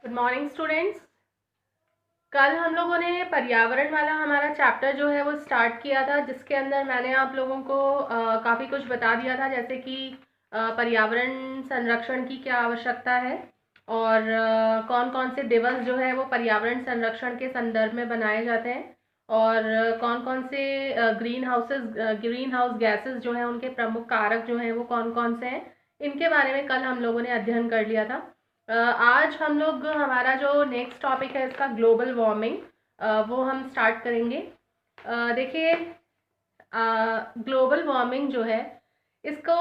Good morning students. कल हम लोगों ने पर्यावरण वाला हमारा चैप्टर जो है वो स्टार्ट किया था, जिसके अंदर मैंने आप लोगों को काफ़ी कुछ बता दिया था, जैसे कि पर्यावरण संरक्षण की क्या आवश्यकता है और कौन कौन से दिवस जो है वो पर्यावरण संरक्षण के संदर्भ में बनाए जाते हैं और कौन कौन से ग्रीन हाउस गैसेस जो हैं उनके प्रमुख कारक जो हैं वो कौन कौन से हैं, इनके बारे में कल हम लोगों ने अध्ययन कर लिया था। आज हम लोग हमारा जो नेक्स्ट टॉपिक है इसका ग्लोबल वार्मिंग, वो हम स्टार्ट करेंगे। देखिए, ग्लोबल वार्मिंग जो है इसको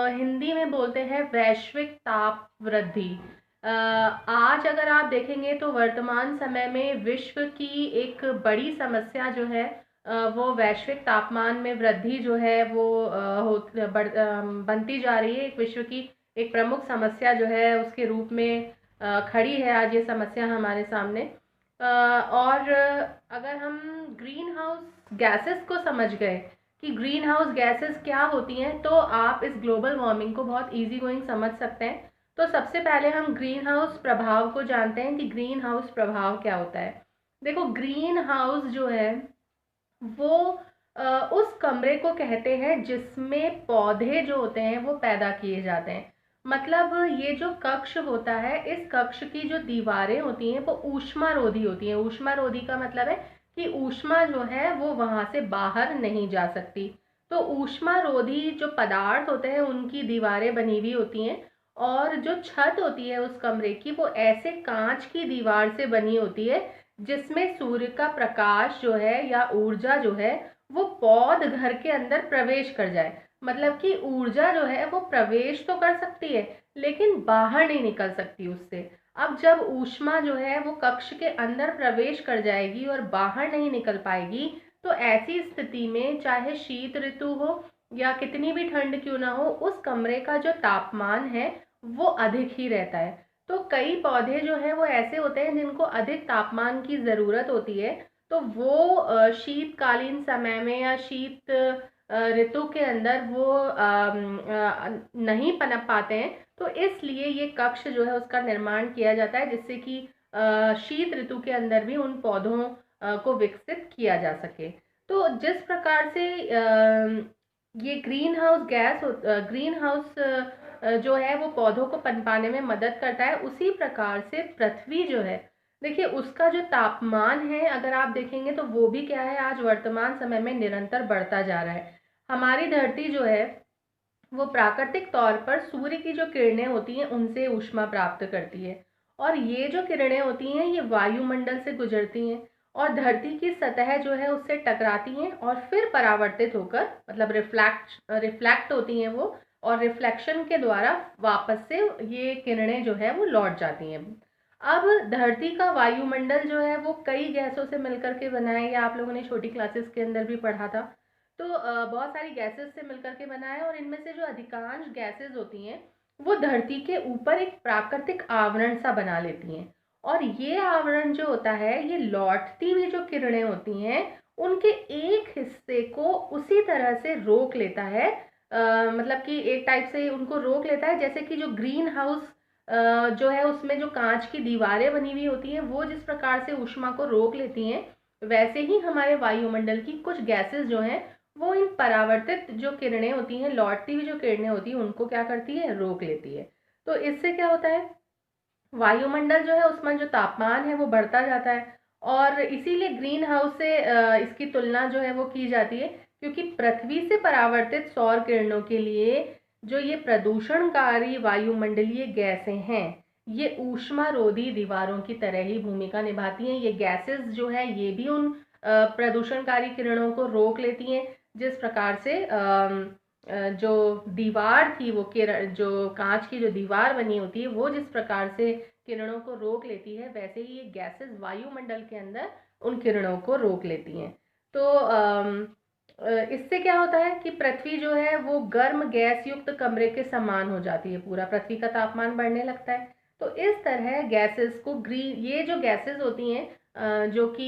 हिंदी में बोलते हैं वैश्विक ताप वृद्धि। आज अगर आप देखेंगे तो वर्तमान समय में विश्व की एक बड़ी समस्या जो है वो वैश्विक तापमान में वृद्धि जो है वो बनती जा रही है। एक विश्व की एक प्रमुख समस्या जो है उसके रूप में खड़ी है आज ये समस्या हमारे सामने। और अगर हम ग्रीन हाउस गैसेस को समझ गए कि ग्रीन हाउस गैसेस क्या होती हैं, तो आप इस ग्लोबल वार्मिंग को बहुत इजी गोइंग समझ सकते हैं। तो सबसे पहले हम ग्रीन हाउस प्रभाव को जानते हैं कि ग्रीन हाउस प्रभाव क्या होता है। देखो, ग्रीन हाउस जो है वो उस कमरे को कहते हैं जिसमें पौधे जो होते हैं वो पैदा किए जाते हैं। मतलब ये जो कक्ष होता है, इस कक्ष की जो दीवारें होती हैं वो ऊष्मारोधी होती हैं। ऊष्मारोधी का मतलब है कि ऊष्मा जो है वो वहां से बाहर नहीं जा सकती। तो ऊष्मारोधी जो पदार्थ होते हैं उनकी दीवारें बनी हुई होती हैं, और जो छत होती है उस कमरे की वो ऐसे कांच की दीवार से बनी होती है जिसमें सूर्य का प्रकाश जो है या ऊर्जा जो है वो पौध घर के अंदर प्रवेश कर जाए। मतलब कि ऊर्जा जो है वो प्रवेश तो कर सकती है लेकिन बाहर नहीं निकल सकती उससे। अब जब ऊष्मा जो है वो कक्ष के अंदर प्रवेश कर जाएगी और बाहर नहीं निकल पाएगी, तो ऐसी स्थिति में चाहे शीत ऋतु हो या कितनी भी ठंड क्यों ना हो, उस कमरे का जो तापमान है वो अधिक ही रहता है। तो कई पौधे जो हैं वो ऐसे होते हैं जिनको अधिक तापमान की ज़रूरत होती है, तो वो शीतकालीन समय में या शीत ऋतु के अंदर वो नहीं पनप पाते हैं। तो इसलिए ये कक्ष जो है उसका निर्माण किया जाता है जिससे कि शीत ऋतु के अंदर भी उन पौधों को विकसित किया जा सके। तो जिस प्रकार से ये ग्रीन हाउस जो है वो पौधों को पनपाने में मदद करता है, उसी प्रकार से पृथ्वी जो है, देखिए उसका जो तापमान है अगर आप देखेंगे तो वो भी क्या है, आज वर्तमान समय में निरंतर बढ़ता जा रहा है। हमारी धरती जो है वो प्राकृतिक तौर पर सूर्य की जो किरणें होती हैं उनसे ऊष्मा प्राप्त करती है, और ये जो किरणें होती हैं ये वायुमंडल से गुजरती हैं और धरती की सतह जो है उससे टकराती हैं और फिर परावर्तित होकर, मतलब रिफ्लेक्ट होती हैं वो, और रिफ्लेक्शन के द्वारा वापस से ये किरणें जो है वो लौट जाती हैं। अब धरती का वायुमंडल जो है वो कई गैसों से मिलकर के बना है, ये आप लोगों ने छोटी क्लासेस के अंदर भी पढ़ा था। तो बहुत सारी गैसेस से मिलकर के बना है, और इनमें से जो अधिकांश गैसेस होती हैं वो धरती के ऊपर एक प्राकृतिक आवरण सा बना लेती हैं, और ये आवरण जो होता है ये लौटती हुई जो किरणें होती हैं उनके एक हिस्से को उसी तरह से रोक लेता है। मतलब कि एक टाइप से उनको रोक लेता है, जैसे कि जो ग्रीन हाउस जो है उसमें जो कांच की दीवारें बनी हुई होती हैं वो जिस प्रकार से ऊष्मा को रोक लेती हैं, वैसे ही हमारे वायुमंडल की कुछ गैसेस जो हैं वो इन परावर्तित जो किरणें होती हैं, लौटती हुई जो किरणें होती हैं, उनको क्या करती है, रोक लेती है। तो इससे क्या होता है, वायुमंडल जो है उसमें जो तापमान है वो बढ़ता जाता है, और इसीलिए ग्रीन हाउस से इसकी तुलना जो है वो की जाती है, क्योंकि पृथ्वी से परावर्तित सौर किरणों के लिए जो ये प्रदूषणकारी वायुमंडलीय गैसें हैं ये ऊष्मारोधी दीवारों की तरह ही भूमिका निभाती हैं। ये गैसेस जो है ये भी उन प्रदूषणकारी किरणों को रोक लेती हैं, जिस प्रकार से जो दीवार थी वो किरण, जो कांच की जो दीवार बनी होती है वो जिस प्रकार से किरणों को रोक लेती है, वैसे ही ये गैसेस वायुमंडल के अंदर उन किरणों को रोक लेती हैं। तो इससे क्या होता है कि पृथ्वी जो है वो गर्म गैस युक्त कमरे के समान हो जाती है, पूरा पृथ्वी का तापमान बढ़ने लगता है। तो इस तरह गैसेस को ये जो गैसेस होती हैं जो कि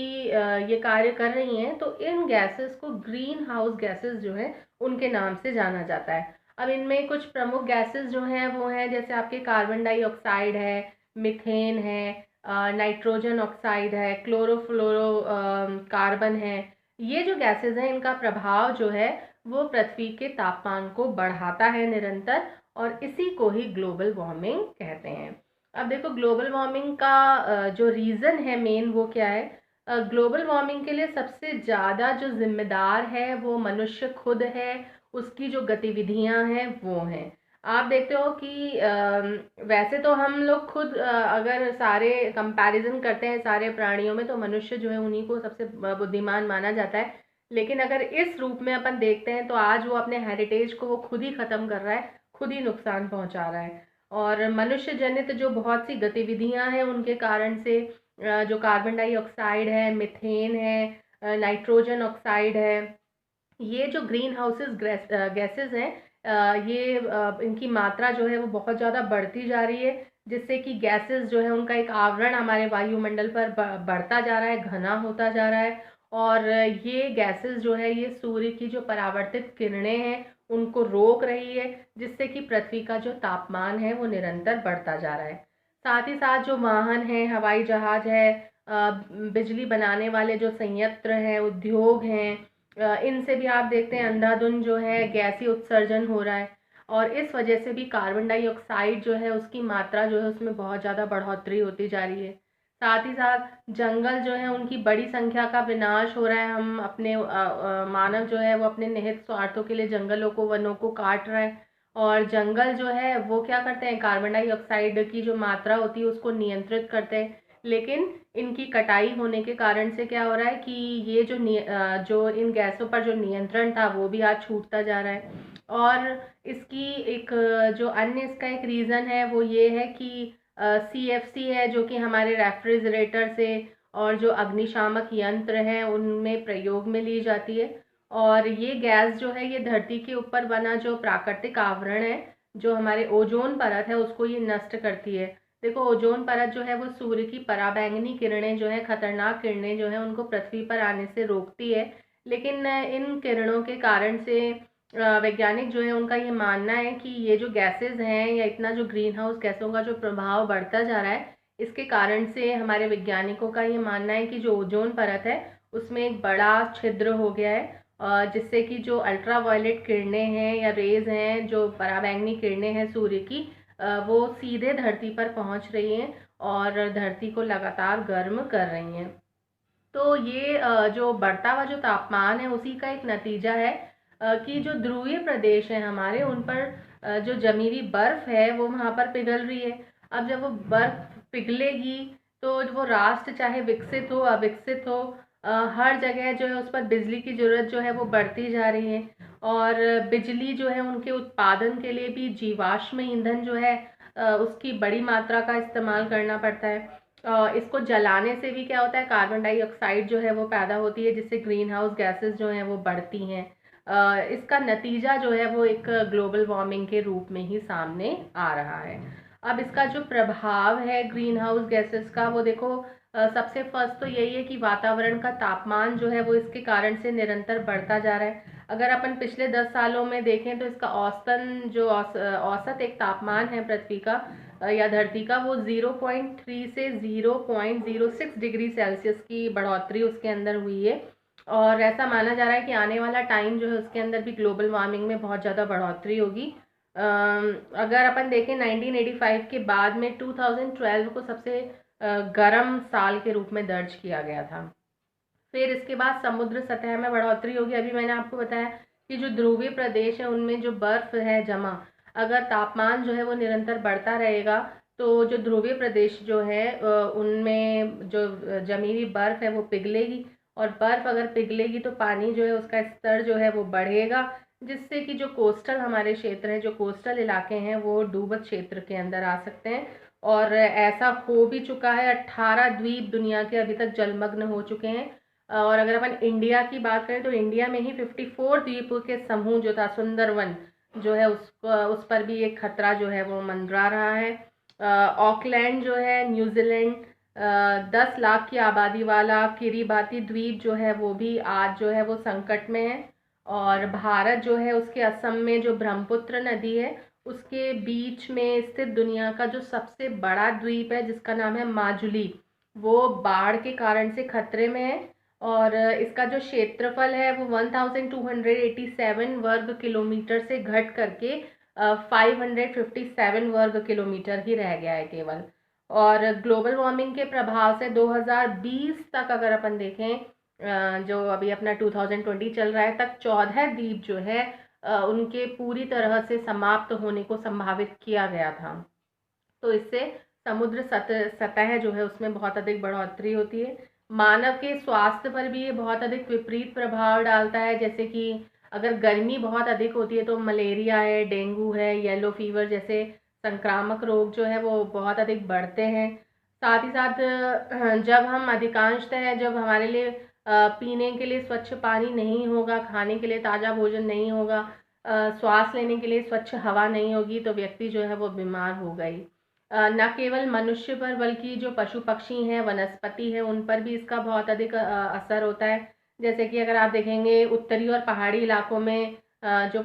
ये कार्य कर रही हैं, तो इन गैसेस को ग्रीन हाउस गैसेस जो है उनके नाम से जाना जाता है। अब इनमें कुछ प्रमुख गैसेस जो हैं वो हैं, जैसे आपके कार्बन डाइऑक्साइड है, मीथेन है, नाइट्रोजन ऑक्साइड है, क्लोरोफ्लोरो कार्बन है। ये जो गैसेस हैं इनका प्रभाव जो है वो पृथ्वी के तापमान को बढ़ाता है निरंतर, और इसी को ही ग्लोबल वार्मिंग कहते हैं। अब देखो ग्लोबल वार्मिंग का जो रीज़न है मेन वो क्या है। ग्लोबल वार्मिंग के लिए सबसे ज़्यादा जो जिम्मेदार है वो मनुष्य खुद है, उसकी जो गतिविधियां हैं वो हैं। आप देखते हो कि वैसे तो हम लोग खुद अगर सारे कंपैरिजन करते हैं सारे प्राणियों में, तो मनुष्य जो है उन्हीं को सबसे बुद्धिमान माना जाता है। लेकिन अगर इस रूप में अपन देखते हैं तो आज वो अपने हेरिटेज को वो खुद ही ख़त्म कर रहा है, खुद ही नुकसान पहुंचा रहा है। और मनुष्य जनित जो बहुत सी गतिविधियां हैं उनके कारण से जो कार्बन डाइऑक्साइड है, मीथेन है, नाइट्रोजन ऑक्साइड है, ये जो ग्रीन हाउसेस गैसेस हैं, ये इनकी मात्रा जो है वो बहुत ज़्यादा बढ़ती जा रही है, जिससे कि गैसेस जो है उनका एक आवरण हमारे वायुमंडल पर बढ़ता जा रहा है, घना होता जा रहा है। और ये गैसेस जो है ये सूर्य की जो परावर्तित किरणें हैं उनको रोक रही है, जिससे कि पृथ्वी का जो तापमान है वो निरंतर बढ़ता जा रहा है। साथ ही साथ जो वाहन है, हवाई जहाज है, बिजली बनाने वाले जो संयंत्र हैं, उद्योग हैं, इनसे भी आप देखते हैं अंधाधुंध जो है गैसीय उत्सर्जन हो रहा है। और इस वजह से भी कार्बन डाइऑक्साइड जो है उसकी मात्रा जो है उसमें बहुत ज़्यादा बढ़ोतरी होती जा रही है। साथ ही साथ जंगल जो है उनकी बड़ी संख्या का विनाश हो रहा है। हम अपने मानव जो है वो अपने निहित स्वार्थों के लिए जंगलों को, वनों को काट रहा है। और जंगल जो है वो क्या करते हैं, कार्बन डाइऑक्साइड की जो मात्रा होती है उसको नियंत्रित करते हैं। लेकिन इनकी कटाई होने के कारण से क्या हो रहा है कि ये जो इन गैसों पर जो नियंत्रण था वो भी आज छूटता जा रहा है। और इसकी एक जो अन्य इसका एक रीज़न है वो ये है कि CFC है जो कि हमारे रेफ्रिजरेटर से और जो अग्निशामक यंत्र हैं उनमें प्रयोग में ली जाती है। और ये गैस जो है ये धरती के ऊपर बना जो प्राकृतिक आवरण है, जो हमारे ओजोन परत है, उसको ये नष्ट करती है। देखो ओजोन परत जो है वो सूर्य की पराबैंगनी किरणें जो है, खतरनाक किरणें जो है उनको पृथ्वी पर आने से रोकती है। लेकिन इन किरणों के कारण से वैज्ञानिक जो है उनका ये मानना है कि ये जो गैसेस हैं या इतना जो ग्रीन हाउस गैसों का जो प्रभाव बढ़ता जा रहा है, इसके कारण से हमारे वैज्ञानिकों का ये मानना है कि जो ओजोन परत है उसमें एक बड़ा छिद्र हो गया है, जिससे कि जो अल्ट्रा वायलेट किरणें हैं या रेज हैं, जो पराबैंगनी किरणें हैं सूर्य की, वो सीधे धरती पर पहुंच रही हैं और धरती को लगातार गर्म कर रही हैं। तो ये जो बढ़ता हुआ जो तापमान है उसी का एक नतीजा है कि जो ध्रुवीय प्रदेश हैं हमारे उन पर जो जमी हुई बर्फ है वो वहाँ पर पिघल रही है। अब जब वो बर्फ पिघलेगी तो वो राष्ट्र चाहे विकसित हो अविकसित हो, हर जगह जो है उस पर बिजली की ज़रूरत जो है वो बढ़ती जा रही है। और बिजली जो है उनके उत्पादन के लिए भी जीवाश्म ईंधन जो है उसकी बड़ी मात्रा का इस्तेमाल करना पड़ता है। इसको जलाने से भी क्या होता है, कार्बन डाइऑक्साइड जो है वो पैदा होती है, जिससे ग्रीन हाउस गैसेस जो हैं वो बढ़ती हैं। इसका नतीजा जो है वो एक ग्लोबल वार्मिंग के रूप में ही सामने आ रहा है। अब इसका जो प्रभाव है ग्रीन हाउस गैसेस का वो देखो, सबसे फर्स्ट तो यही है कि वातावरण का तापमान जो है वो इसके कारण से निरंतर बढ़ता जा रहा है। अगर अपन पिछले 10 सालों में देखें तो इसका औसतन जो औसत एक तापमान है पृथ्वी का या धरती का, वो 0.3 से 0.06 डिग्री सेल्सियस की बढ़ोतरी उसके अंदर हुई है। और ऐसा माना जा रहा है कि आने वाला टाइम जो है उसके अंदर भी ग्लोबल वार्मिंग में बहुत ज़्यादा बढ़ोतरी होगी। अगर अपन देखें 1985 के बाद में 2012 को सबसे गर्म साल के रूप में दर्ज किया गया था। फिर इसके बाद समुद्र सतह में बढ़ोतरी होगी। अभी मैंने आपको बताया कि जो ध्रुवीय प्रदेश है उनमें जो बर्फ है जमा, अगर तापमान जो है वो निरंतर बढ़ता रहेगा तो जो ध्रुवीय प्रदेश जो है उनमें जो जमी हुई बर्फ है वो पिघलेगी। और बर्फ अगर पिघलेगी तो पानी जो है उसका स्तर जो है वो बढ़ेगा, जिससे कि जो कोस्टल हमारे क्षेत्र हैं, जो कोस्टल इलाके हैं, वो डूबत क्षेत्र के अंदर आ सकते हैं। और ऐसा हो भी चुका है, 18 द्वीप दुनिया के अभी तक जलमग्न हो चुके हैं। और अगर अपन इंडिया की बात करें तो इंडिया में ही 54 द्वीपों के समूह जो था सुंदरवन जो है उस पर भी एक खतरा जो है वो मंडरा रहा है। ऑकलैंड जो है न्यूजीलैंड, 10 लाख की आबादी वाला किरिबाती द्वीप जो है वो भी आज जो है वो संकट में है। और भारत जो है उसके असम में जो ब्रह्मपुत्र नदी है उसके बीच में स्थित दुनिया का जो सबसे बड़ा द्वीप है जिसका नाम है माजुली, वो बाढ़ के कारण से खतरे में है। और इसका जो क्षेत्रफल है वो 1287 वर्ग किलोमीटर से घट करके 557 वर्ग किलोमीटर ही रह गया है केवल। और ग्लोबल वार्मिंग के प्रभाव से 2020 तक अगर अपन देखें, जो अभी अपना 2020 चल रहा है, तक 14 द्वीप जो है उनके पूरी तरह से समाप्त होने को संभावित किया गया था। तो इससे समुद्र सतह जो है उसमें बहुत अधिक बढ़ोतरी होती है। मानव के स्वास्थ्य पर भी ये बहुत अधिक विपरीत प्रभाव डालता है, जैसे कि अगर गर्मी बहुत अधिक होती है तो मलेरिया है, डेंगू है, येलो फीवर जैसे संक्रामक रोग जो है वो बहुत अधिक बढ़ते हैं। साथ ही साथ जब हम अधिकांशतः जब हमारे लिए पीने के लिए स्वच्छ पानी नहीं होगा, खाने के लिए ताज़ा भोजन नहीं होगा, श्वास लेने के लिए स्वच्छ हवा नहीं होगी, तो व्यक्ति जो है वो बीमार होगा ही। न केवल मनुष्य पर बल्कि जो पशु पक्षी हैं, वनस्पति हैं, उन पर भी इसका बहुत अधिक असर होता है। जैसे कि अगर आप देखेंगे उत्तरी और पहाड़ी इलाकों में जो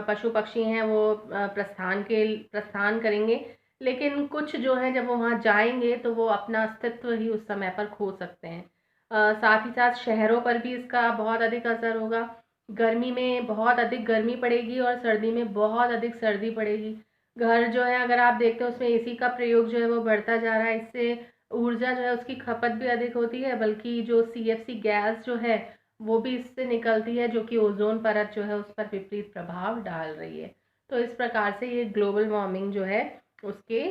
पशु पक्षी हैं वो प्रस्थान करेंगे, लेकिन कुछ जो है जब वो वहाँ जाएंगे तो वो अपना अस्तित्व ही उस समय पर खो सकते हैं। साथ ही साथ शहरों पर भी इसका बहुत अधिक असर होगा। गर्मी में बहुत अधिक गर्मी पड़ेगी और सर्दी में बहुत अधिक सर्दी पड़ेगी। घर जो है अगर आप देखते हो उसमें एसी का प्रयोग जो है वो बढ़ता जा रहा है, इससे ऊर्जा जो है उसकी खपत भी अधिक होती है, बल्कि जो सीएफसी गैस जो है वो भी इससे निकलती है, जो कि ओजोन परत जो है उस पर विपरीत प्रभाव डाल रही है। तो इस प्रकार से ये ग्लोबल वार्मिंग जो है उसके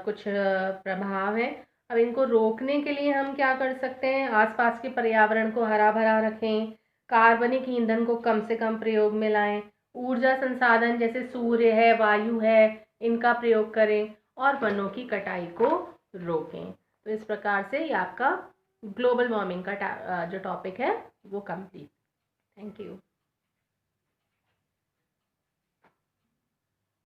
कुछ प्रभाव हैं। अब इनको रोकने के लिए हम क्या कर सकते हैं? आसपास के पर्यावरण को हरा भरा रखें, कार्बनिक ईंधन को कम से कम प्रयोग में लाएं, ऊर्जा संसाधन जैसे सूर्य है, वायु है, इनका प्रयोग करें और वनों की कटाई को रोकें। तो इस प्रकार से ये आपका ग्लोबल वार्मिंग का जो टॉपिक है वो कंप्लीट। Thank you.